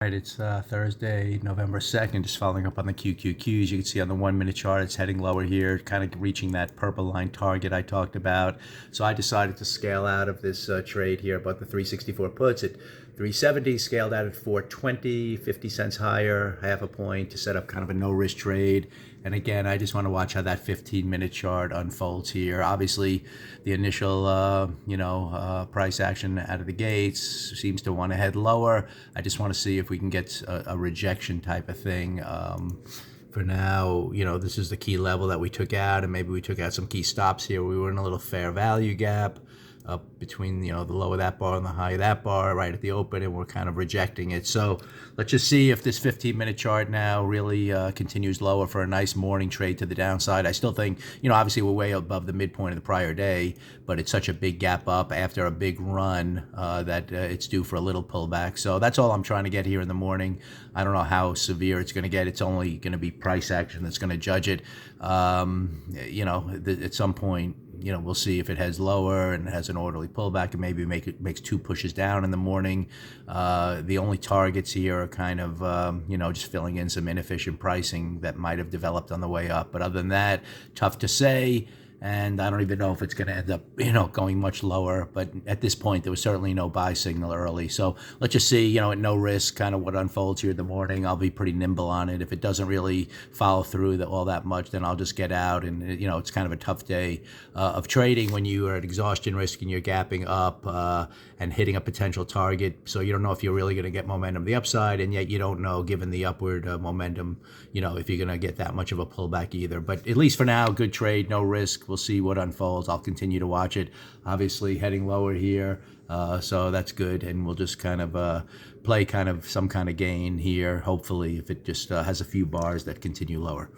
Right, it's Thursday, November 2nd, just following up on the QQQs. You can see on the 1 minute chart, it's heading lower here, kind of reaching that purple line target I talked about. So I decided to scale out of this trade here, but the 364 puts at 370, scaled out at 420, 50 cents higher, half a point to set up kind of a no-risk trade. And again, I just want to watch how that 15-minute chart unfolds here. Obviously, the initial, price action out of the gates seems to want to head lower. I just want to see if we can get a rejection type of thing. For now, this is the key level that we took out, and maybe we took out some key stops here. We were in a little fair value gap up between the low of that bar and the high of that bar right at the open, and we're kind of rejecting it. So let's just see if this 15-minute chart now really continues lower for a nice morning trade to the downside. I still think, obviously we're way above the midpoint of the prior day, but it's such a big gap up after a big run that it's due for a little pullback. So that's all I'm trying to get here in the morning. I don't know how severe it's going to get. It's only going to be price action that's going to judge it. At some point, we'll see if it heads lower and has an orderly pullback, and maybe makes two pushes down in the morning. The only targets here are kind of, just filling in some inefficient pricing that might have developed on the way up. But other than that, tough to say. And I don't even know if it's going to end up, going much lower. But at this point, there was certainly no buy signal early. So let's just see, at no risk, kind of what unfolds here in the morning. I'll be pretty nimble on it. If it doesn't really follow through all that much, then I'll just get out. And, it's kind of a tough day of trading when you are at exhaustion risk and you're gapping up and hitting a potential target. So you don't know if you're really going to get momentum the upside. And yet you don't know, given the upward momentum, if you're going to get that much of a pullback either. But at least for now, good trade, no risk. We'll see what unfolds. I'll continue to watch it. Obviously heading lower here, so that's good, and we'll just kind of play kind of some kind of gain here, hopefully, if it just has a few bars that continue lower.